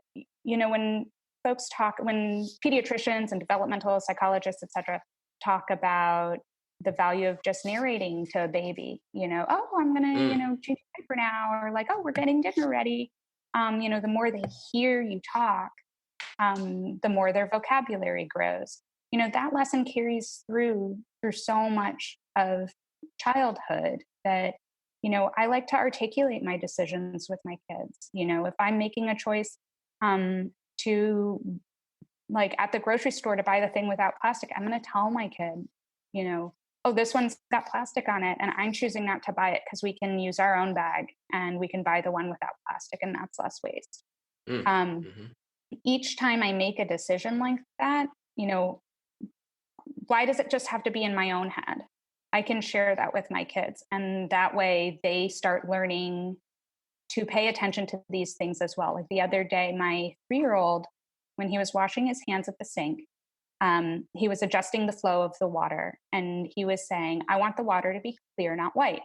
you know, when pediatricians and developmental psychologists, et cetera, talk about the value of just narrating to a baby, you know, oh, I'm gonna, you mm, know, change your diaper now, or like, oh, we're getting dinner ready. You know, the more they hear you talk, the more their vocabulary grows. You know, that lesson carries through so much of childhood that, you know, I like to articulate my decisions with my kids. You know, if I'm making a choice to like at the grocery store to buy the thing without plastic, I'm going to tell my kid, you know, oh, this one's got plastic on it, and I'm choosing not to buy it because we can use our own bag and we can buy the one without plastic, and that's less waste. mm, Um, hmm. each time I make a decision like that, you know, why does it just have to be in my own head? I can share that with my kids, and that way they start learning to pay attention to these things as well. Like the other day, my 3-year-old, when he was washing his hands at the sink, he was adjusting the flow of the water, and he was saying, I want the water to be clear, not white.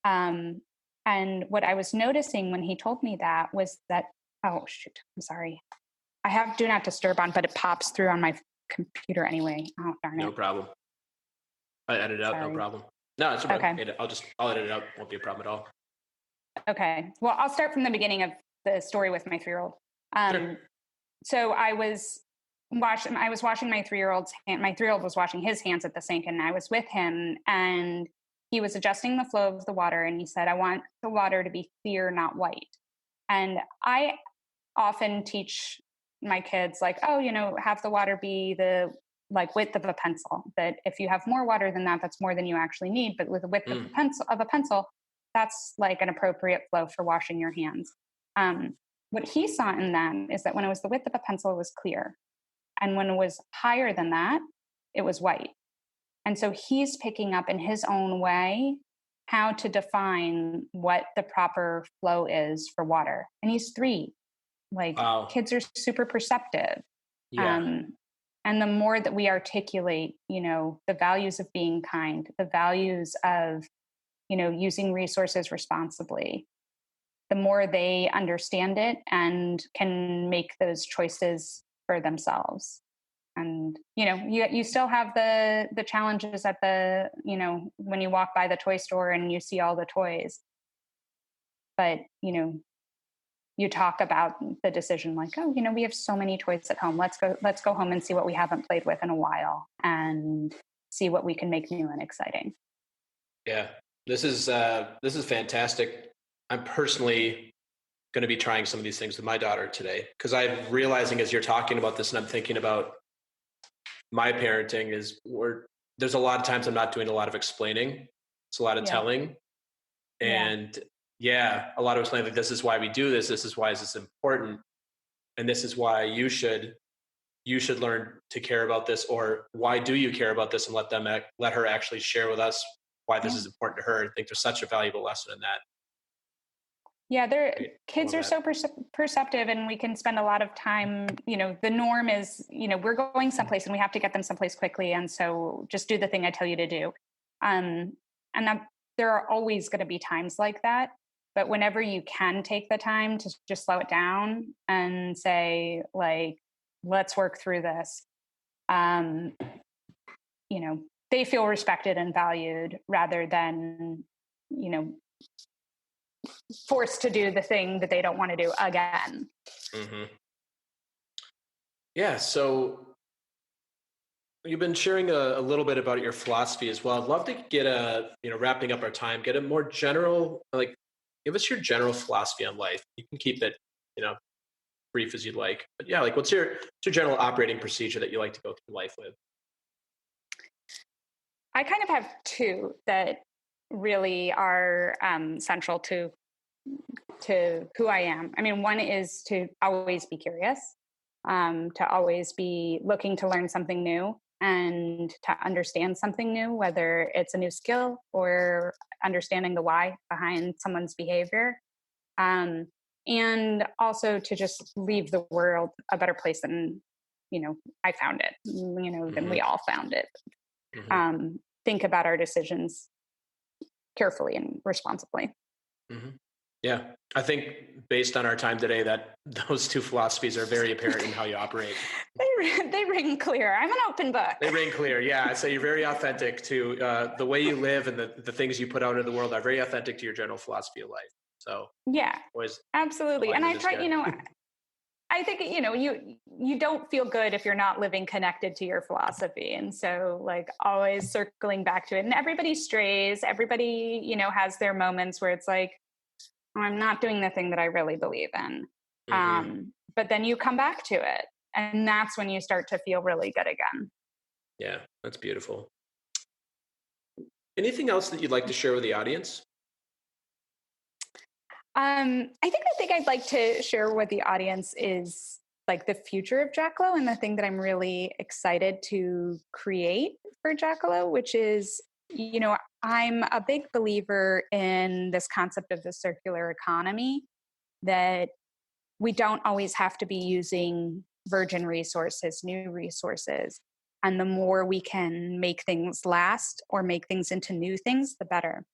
Um, and what I was noticing when he told me that was that, oh, shoot, I'm sorry. I have do not disturb on, but it pops through on my computer anyway. Oh, darn No it. problem. I edit it out, no Sorry. problem. No, it's fine. Okay. I'll edit it out. Won't be a problem at all. Okay. Well, I'll start from the beginning of the story with my 3-year-old. Sure. So I was washing my 3-year-old's hand. My 3-year-old was washing his hands at the sink, and I was with him, and he was adjusting the flow of the water, and he said, "I want the water to be clear, not white." And I often teach my kids, like, oh, have the water be the like width of a pencil. That if you have more water than that, that's more than you actually need. But with the width Mm. of a pencil, that's like an appropriate flow for washing your hands. What he saw in them is that when it was the width of a pencil, it was clear. And when it was higher than that, it was white. And so he's picking up in his own way how to define what the proper flow is for water. And he's 3. Like, Wow. kids are super perceptive. Yeah. And the more that we articulate, the values of being kind, the values of, using resources responsibly, the more they understand it and can make those choices for themselves. And you still have the challenges at the when you walk by the toy store and you see all the toys, but you talk about the decision, like, oh, we have so many toys at home, let's go home and see what we haven't played with in a while and see what we can make new and exciting. Yeah. This is fantastic. I'm personally going to be trying some of these things with my daughter today, because I'm realizing as you're talking about this, and I'm thinking about my parenting, there's a lot of times I'm not doing a lot of explaining. It's a lot of Yeah. telling. Yeah. And a lot of explaining, like, this is why we do this. This is why this is important. And this is why you should learn to care about this, or why do you care about this, and let her actually share with us why this Yeah. is important to her. I think there's such a valuable lesson in that. Yeah, kids are that. so perceptive, and we can spend a lot of time. The norm is, we're going someplace and we have to get them someplace quickly, and so just do the thing I tell you to do. And that there are always going to be times like that, but whenever you can take the time to just slow it down and say, like, let's work through this. They feel respected and valued rather than, forced to do the thing that they don't want to do again. Mm-hmm. Yeah. So you've been sharing a little bit about your philosophy as well. I'd love to get wrapping up our time, get a more general, like, give us your general philosophy on life. You can keep it, brief as you'd like, but yeah, like, what's your general operating procedure that you like to go through life with? I kind of have 2 that really are central to who I am. I mean, one is to always be curious, to always be looking to learn something new and to understand something new, whether it's a new skill or understanding the why behind someone's behavior. And also to just leave the world a better place than, I found it, than we all found it. Mm-hmm. Think about our decisions carefully and responsibly. Mm-hmm. Yeah. I think based on our time today, that those 2 philosophies are very apparent in how you operate. They ring clear. I'm an open book. They ring clear. Yeah. So you're very authentic to the way you live, and the things you put out into the world are very authentic to your general philosophy of life. So Yeah, always absolutely. And I try, share. I think, you don't feel good if you're not living connected to your philosophy. And so, like, always circling back to it. And everybody strays, everybody, has their moments where it's like, oh, I'm not doing the thing that I really believe in. Mm-hmm. But then you come back to it. And that's when you start to feel really good again. Yeah, that's beautiful. Anything else that you'd like to share with the audience? I think the thing I'd like to share with the audience is, like, the future of Jackalo, and the thing that I'm really excited to create for Jackalo, which is, I'm a big believer in this concept of the circular economy, that we don't always have to be using virgin resources, new resources. And the more we can make things last or make things into new things, the better.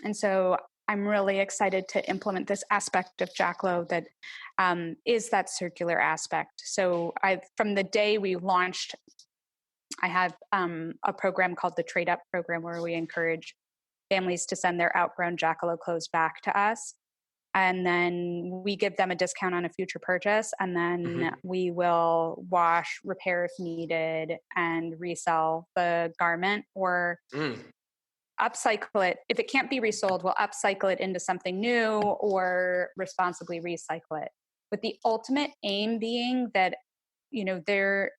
And so I'm really excited to implement this aspect of Jackalo that is that circular aspect. So from the day we launched, I have a program called the Trade Up program where we encourage families to send their outgrown Jackalo clothes back to us. And then we give them a discount on a future purchase. And then we will wash, repair if needed, and resell the garment or upcycle it. If it can't be resold, we'll upcycle it into something new or responsibly recycle it. With the ultimate aim being that, there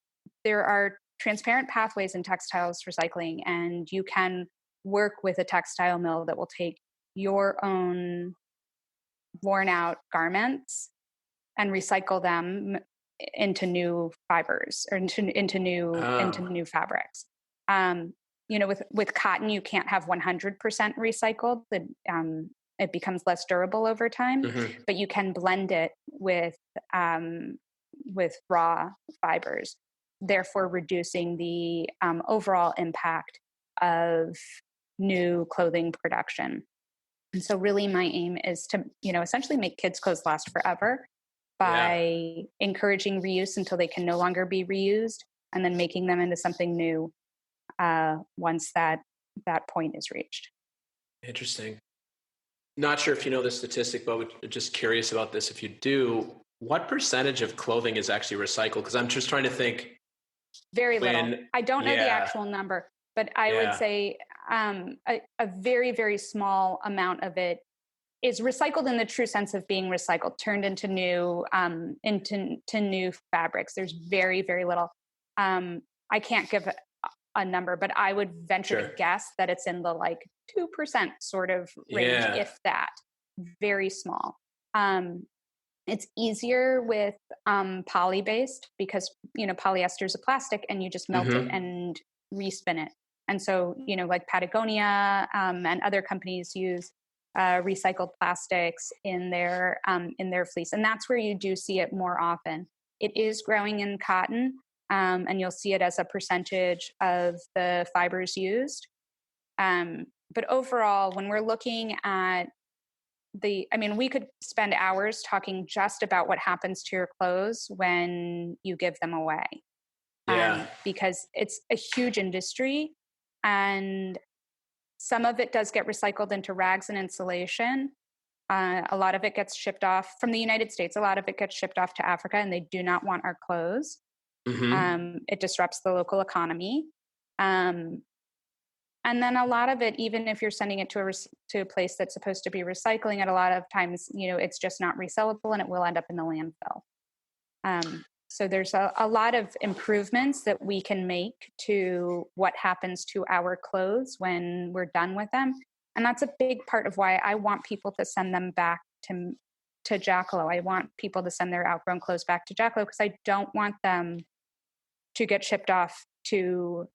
are transparent pathways in textiles recycling, and you can work with a textile mill that will take your own worn out garments and recycle them into new fibers or into new fabrics. With cotton, you can't have 100% recycled. It becomes less durable over time, but you can blend it with raw fibers, therefore reducing the overall impact of new clothing production. And so really my aim is to, essentially make kids' clothes last forever by encouraging reuse until they can no longer be reused, and then making them into something new once that point is reached. Interesting. Not sure if you know the statistic, but just curious about this. If you do, what percentage of clothing is actually recycled? Because I'm just trying to think. Very little. I don't know the actual number, but I would say a very, very small amount of it is recycled in the true sense of being recycled, turned into new new fabrics. There's very, very little. I can't give a number, but I would venture to guess that it's in the 2% sort of range, if that. Very small. It's easier with poly-based because, polyester is a plastic and you just melt it and respin it. And so, like Patagonia and other companies use recycled plastics in their fleece. And that's where you do see it more often. It is growing in cotton, and you'll see it as a percentage of the fibers used. But overall, when we're looking at we could spend hours talking just about what happens to your clothes when you give them away. Because it's a huge industry, and some of it does get recycled into rags and insulation. A lot of it gets shipped off from the United States. A lot of it gets shipped off to Africa, and they do not want our clothes. It disrupts the local economy. And then a lot of it, even if you're sending it to a place that's supposed to be recycling it, a lot of times, it's just not resellable and it will end up in the landfill. So there's a lot of improvements that we can make to what happens to our clothes when we're done with them. And that's a big part of why I want people to send them back to Jackalo. I want people to send their outgrown clothes back to Jackalo because I don't want them to get shipped off to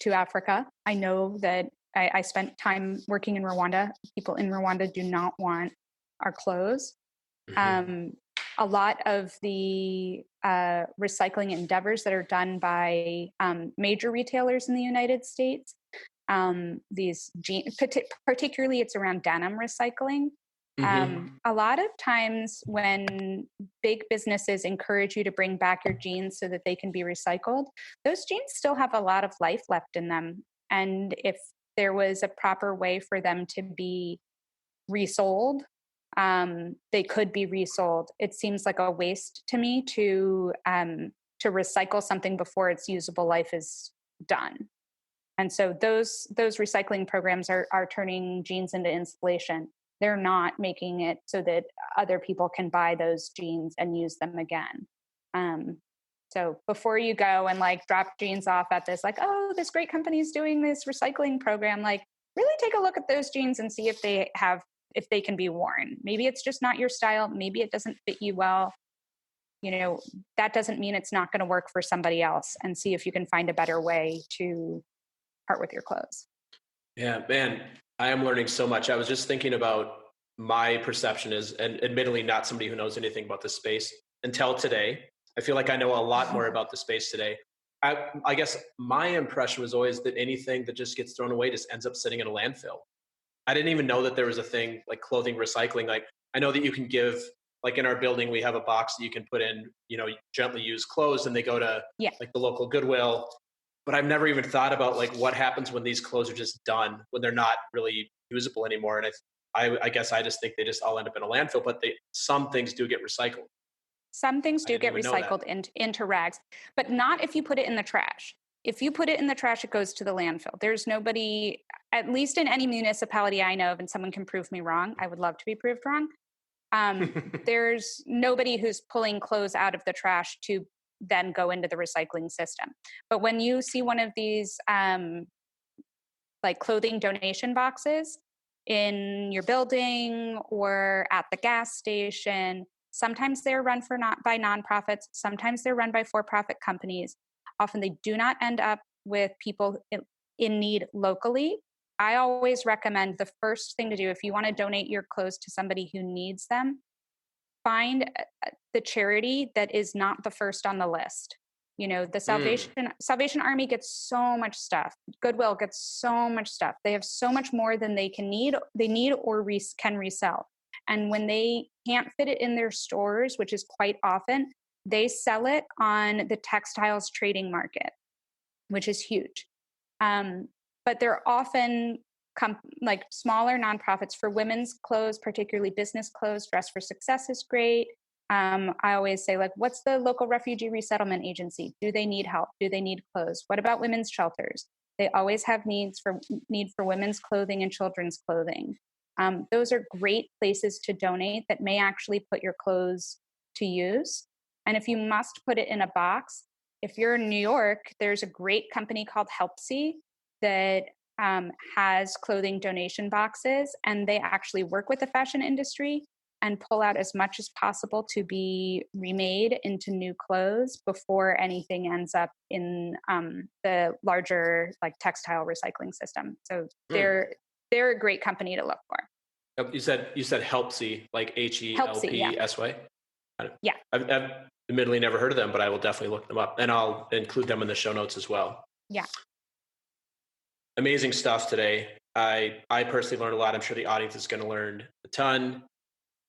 Africa. I know that I spent time working in Rwanda. People in Rwanda do not want our clothes. A lot of the recycling endeavors that are done by major retailers in the United States, these jeans, particularly it's around denim recycling. A lot of times when big businesses encourage you to bring back your jeans so that they can be recycled, those jeans still have a lot of life left in them. And if there was a proper way for them to be resold, they could be resold. It seems like a waste to me to recycle something before its usable life is done. And so those recycling programs are turning jeans into insulation. They're not making it so that other people can buy those jeans and use them again. So before you go and drop jeans off at this, this great company is doing this recycling program, really take a look at those jeans and see if they can be worn. Maybe it's just not your style. Maybe it doesn't fit you well. That doesn't mean it's not going to work for somebody else, and see if you can find a better way to part with your clothes. Yeah, man, I am learning so much. I was just thinking about my perception is, and admittedly not somebody who knows anything about this space until today. I feel like I know a lot more about the space today. I guess my impression was always that anything that just gets thrown away just ends up sitting in a landfill. I didn't even know that there was a thing like clothing recycling. Like I know that you can give, like in our building, we have a box that you can put in, gently used clothes, and they go to Yeah. like the local Goodwill. But I've never even thought about like what happens when these clothes are just done, when they're not really usable anymore. And I guess I just think they just all end up in a landfill, but some things do get recycled. Some things I do didn't get even know that. recycled into rags, but not if you put it in the trash. If you put it in the trash, it goes to the landfill. There's nobody, at least in any municipality I know of, and someone can prove me wrong. I would love to be proved wrong. There's nobody who's pulling clothes out of the trash to then go into the recycling system. But when you see one of these like clothing donation boxes in your building or at the gas station, sometimes they're run by nonprofits, sometimes they're run by for-profit companies. Often they do not end up with people in need locally. I always recommend the first thing to do if you want to donate your clothes to somebody who needs them, find the charity that is not the first on the list. The Salvation Army gets so much stuff. Goodwill gets so much stuff. They have so much more than they need or can resell. And when they can't fit it in their stores, which is quite often, they sell it on the textiles trading market, which is huge. But they're often like smaller nonprofits for women's clothes, particularly business clothes. Dress for Success is great. I always say, like, what's the local refugee resettlement agency? Do they need help? Do they need clothes? What about women's shelters? They always have need for women's clothing and children's clothing. Those are great places to donate that may actually put your clothes to use. And if you must put it in a box, if you're in New York, there's a great company called Helpsy that has clothing donation boxes, and they actually work with the fashion industry and pull out as much as possible to be remade into new clothes before anything ends up in the larger like textile recycling system. So they're a great company to look for. You said Helpsy, like HELPSY. Yeah. I've admittedly never heard of them, but I will definitely look them up, and I'll include them in the show notes as well. Yeah. Amazing stuff today. I personally learned a lot. I'm sure the audience is going to learn a ton.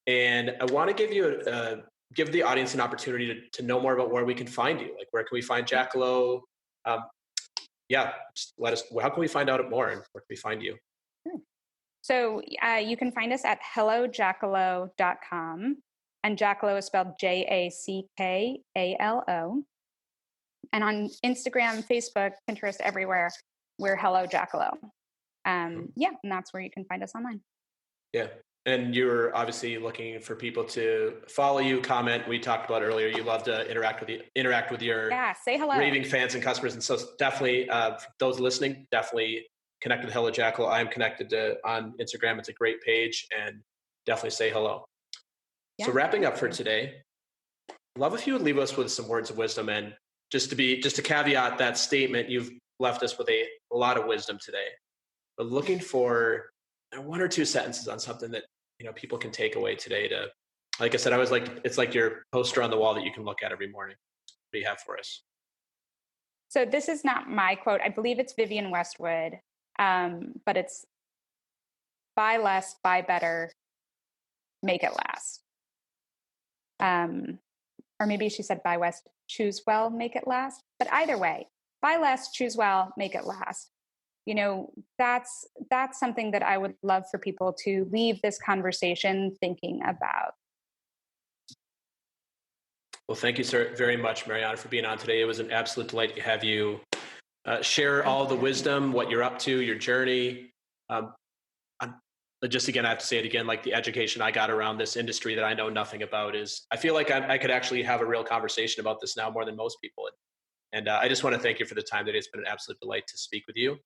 And I want to give the audience an opportunity to know more about where we can find you. Like, where can we find Jackalo? Just let us. How can we find out more, and where can we find you? So you can find us at hellojackalo.com, and Jackalo is spelled Jackalo. And on Instagram, Facebook, Pinterest, everywhere, we're Hello Jackalo. And that's where you can find us online. Yeah. And you're obviously looking for people to follow you, comment. We talked about earlier, you love to interact with your say hello. raving fans and customers. And so definitely, for those listening, definitely connect with Hello Jackalo. I am connected on Instagram. It's a great page, and definitely say hello. Yeah, so wrapping up for today, I'd love if you would leave us with some words of wisdom. And just to caveat that statement, you've left us with a lot of wisdom today, but looking for one or two sentences on something that people can take away today. To, like I said, it's like your poster on the wall that you can look at every morning. What do you have for us? So this is not my quote. I believe it's Vivienne Westwood, but it's buy less, buy better, make it last. Or maybe she said buy less, choose well, make it last. But either way, buy less, choose well, make it last. That's something that I would love for people to leave this conversation thinking about. Well, thank you, sir, very much, Mariana, for being on today. It was an absolute delight to have you share all the wisdom, what you're up to, your journey. Just again, I have to say it again, like the education I got around this industry that I know nothing about I feel like I could actually have a real conversation about this now more than most people. And I just want to thank you for the time today. It's been an absolute delight to speak with you.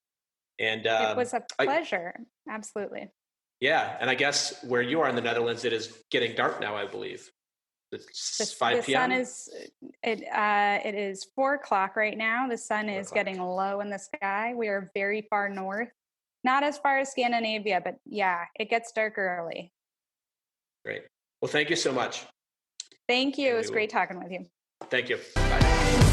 And it was a pleasure. Absolutely. Yeah. And I guess where you are in the Netherlands, it is getting dark now, I believe. It's 5 p.m. The sun it is 4:00 right now. The sun is getting low in the sky. We are very far north, not as far as Scandinavia, but yeah, it gets dark early. Great. Well, thank you so much. Thank you. It was great talking with you. Thank you. Bye.